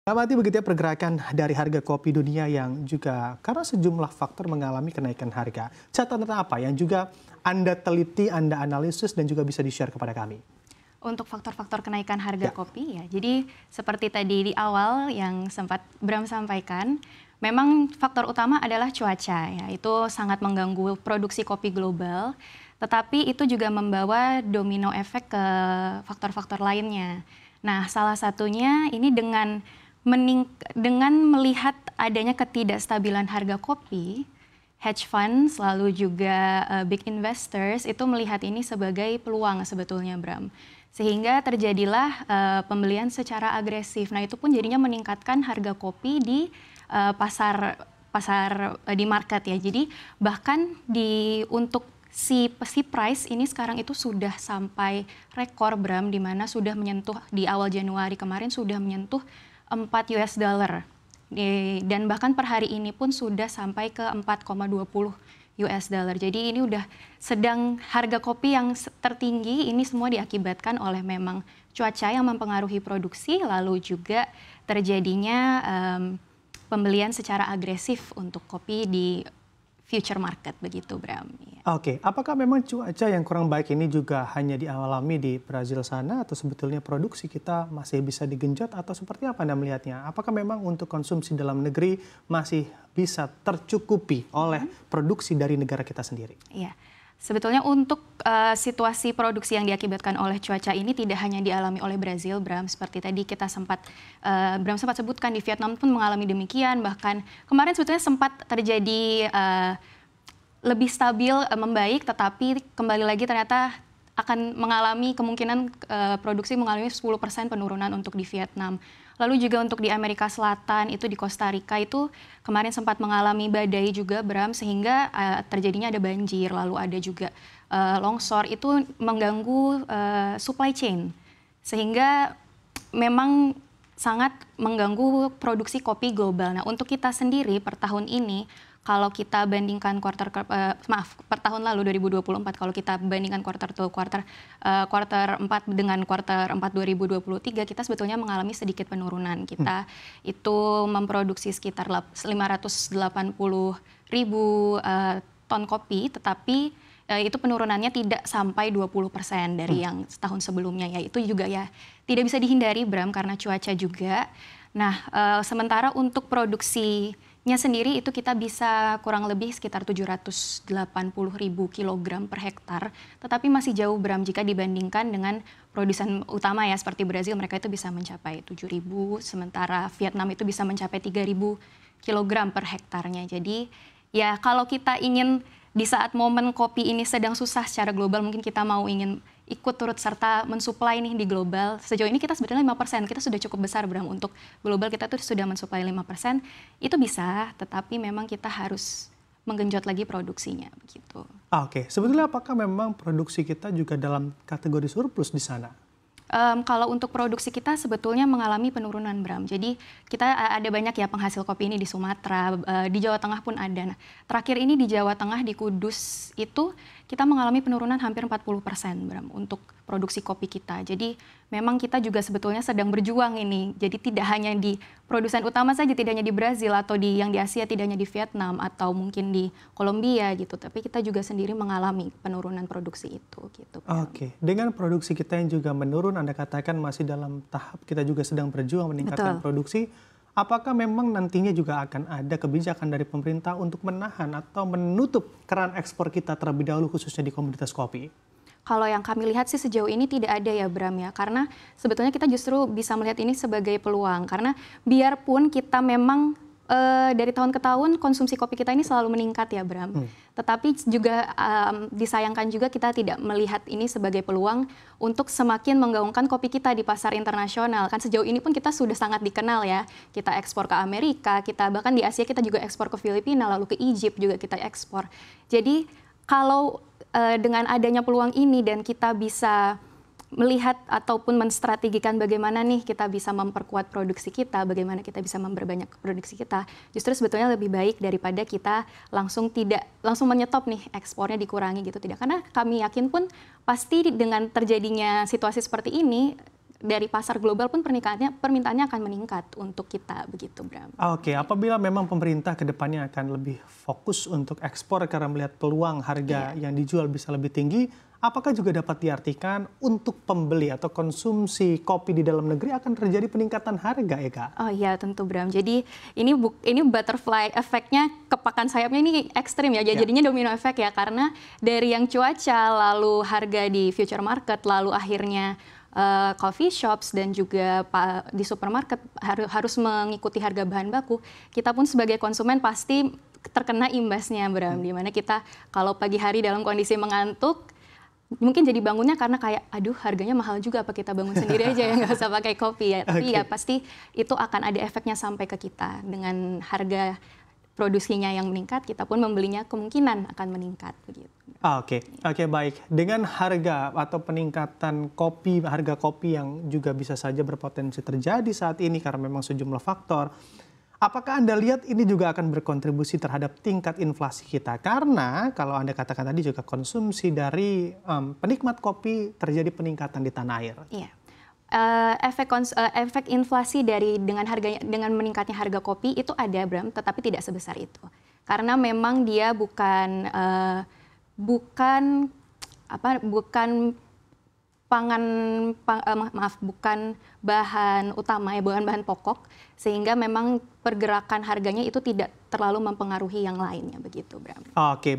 Amati begitu ya pergerakan dari harga kopi dunia yang juga karena sejumlah faktor mengalami kenaikan harga. Catatan apa yang juga Anda teliti, Anda analisis dan juga bisa di-share kepada kami? Untuk faktor-faktor kenaikan harga Ya, kopi ya, jadi seperti tadi di awal yang sempat Bram sampaikan, memang faktor utama adalah cuaca ya, itu sangat mengganggu produksi kopi global, tetapi itu juga membawa domino efek ke faktor-faktor lainnya. Nah, salah satunya ini dengan melihat adanya ketidakstabilan harga kopi, hedge funds lalu juga big investors itu melihat ini sebagai peluang sebetulnya, Bram. Sehingga terjadilah pembelian secara agresif. Nah, itu pun jadinya meningkatkan harga kopi di pasar pasar di market ya. Jadi bahkan untuk si price ini sekarang itu sudah sampai rekor, Bram, di mana sudah menyentuh di awal Januari kemarin sudah menyentuh 4 US dollar. Dan bahkan per hari ini pun sudah sampai ke 4,20 US dollar. Jadi ini udah sedang harga kopi yang tertinggi ini semua diakibatkan oleh memang cuaca yang mempengaruhi produksi, lalu juga terjadinya pembelian secara agresif untuk kopi di future market begitu, Bram. oke. Apakah memang cuaca yang kurang baik ini juga hanya dialami di Brazil sana atau sebetulnya produksi kita masih bisa digenjot atau seperti apa Anda melihatnya? Apakah memang untuk konsumsi dalam negeri masih bisa tercukupi oleh produksi dari negara kita sendiri? Iya. Sebetulnya untuk situasi produksi yang diakibatkan oleh cuaca ini tidak hanya dialami oleh Brazil, Bram. Seperti tadi Bram sempat sebutkan di Vietnam pun mengalami demikian. Bahkan kemarin sebetulnya sempat terjadi lebih stabil, membaik, tetapi kembali lagi ternyata akan mengalami kemungkinan produksi mengalami 10% penurunan untuk di Vietnam. Lalu juga untuk di Amerika Selatan, itu di Costa Rica itu kemarin sempat mengalami badai juga, Bram, sehingga terjadinya ada banjir, lalu ada juga longsor, itu mengganggu supply chain. Sehingga memang sangat mengganggu produksi kopi global. Nah, untuk kita sendiri per tahun ini, kalau kita bandingkan per tahun lalu 2024, kalau kita bandingkan kuarter 4 dengan kuarter 4 2023, kita sebetulnya mengalami sedikit penurunan. Kita itu memproduksi sekitar 580.000 ton kopi, tetapi itu penurunannya tidak sampai 20% dari yang setahun sebelumnya ya. Itu juga ya tidak bisa dihindari, Bram, karena cuaca juga. Nah, sementara untuk produksinya sendiri itu kita bisa kurang lebih sekitar 780.000 kilogram per hektar, tetapi masih jauh, Bram, jika dibandingkan dengan produsen utama ya seperti Brazil, mereka itu bisa mencapai 7.000, sementara Vietnam itu bisa mencapai 3.000 kilogram per hektarnya. Jadi ya kalau kita ingin di saat momen kopi ini sedang susah secara global, mungkin kita ingin ikut turut serta mensuplai nih di global. Sejauh ini kita sebetulnya 5%, kita sudah cukup besar, Bram, untuk global kita tuh sudah mensuplai 5%, itu bisa, tetapi memang kita harus menggenjot lagi produksinya, begitu. Oke, sebetulnya apakah memang produksi kita juga dalam kategori surplus di sana? Kalau untuk produksi kita sebetulnya mengalami penurunan, Bram. Jadi kita ada banyak ya penghasil kopi ini di Sumatera, di Jawa Tengah pun ada. Nah, terakhir ini di Jawa Tengah, di Kudus itu kita mengalami penurunan hampir 40%, Bram, untuk produksi kopi kita. Jadi memang kita juga sebetulnya sedang berjuang ini. Jadi tidak hanya di produsen utama saja, tidak hanya di Brazil atau yang di Asia, tidak hanya di Vietnam atau mungkin di Kolombia gitu. Tapi kita juga sendiri mengalami penurunan produksi itu gitu, Bram. Oke, dengan produksi kita yang juga menurun, Anda katakan masih dalam tahap kita juga sedang berjuang meningkatkan produksi. Apakah memang nantinya juga akan ada kebijakan dari pemerintah untuk menahan atau menutup keran ekspor kita terlebih dahulu khususnya di komoditas kopi? Kalau yang kami lihat sih sejauh ini tidak ada ya, Bram, ya. Karena sebetulnya kita justru bisa melihat ini sebagai peluang. Karena biarpun kita memang dari tahun ke tahun konsumsi kopi kita ini selalu meningkat ya, Bram. Tetapi juga disayangkan juga kita tidak melihat ini sebagai peluang untuk semakin menggaungkan kopi kita di pasar internasional. Kan sejauh ini pun kita sudah sangat dikenal ya. Kita ekspor ke Amerika, kita bahkan di Asia kita juga ekspor ke Filipina, lalu ke Egypt juga kita ekspor. Jadi kalau dengan adanya peluang ini dan kita bisa melihat ataupun menstrategikan bagaimana nih kita bisa memperkuat produksi kita, bagaimana kita bisa memperbanyak produksi kita, justru sebetulnya lebih baik daripada kita langsung menyetop nih ekspornya dikurangi gitu, tidak. Karena kami yakin pun pasti dengan terjadinya situasi seperti ini dari pasar global pun permintaannya akan meningkat untuk kita begitu, Bram. Oke, apabila memang pemerintah kedepannya akan lebih fokus untuk ekspor karena melihat peluang harga yang dijual bisa lebih tinggi, apakah juga dapat diartikan untuk pembeli atau konsumsi kopi di dalam negeri akan terjadi peningkatan harga, Eka? Oh iya, tentu, Bram. Jadi ini butterfly efeknya, kepakan sayapnya ini ekstrim ya. Jadinya domino efek ya, karena dari yang cuaca, lalu harga di future market, lalu akhirnya coffee shops dan juga di supermarket harus mengikuti harga bahan baku. Kita pun sebagai konsumen pasti terkena imbasnya, Bram. Di mana kita kalau pagi hari dalam kondisi mengantuk, mungkin jadi bangunnya karena kayak, aduh harganya mahal juga, apa kita bangun sendiri aja ya, nggak usah pakai kopi ya. Tapi ya pasti itu akan ada efeknya sampai ke kita. Dengan harga produksinya yang meningkat, kita pun membelinya kemungkinan akan meningkat begitu. Oke, baik. Dengan harga atau peningkatan kopi, harga kopi yang juga bisa saja berpotensi terjadi saat ini karena memang sejumlah faktor, apakah Anda lihat ini juga akan berkontribusi terhadap tingkat inflasi kita? Karena kalau Anda katakan tadi juga konsumsi dari penikmat kopi terjadi peningkatan di tanah air. Iya. Efek inflasi dengan meningkatnya harga kopi itu ada, Bram, tetapi tidak sebesar itu. Karena memang dia bukan bahan utama ya, bukan bahan pokok, sehingga memang pergerakan harganya itu tidak terlalu mempengaruhi yang lainnya begitu, Bram. Oke.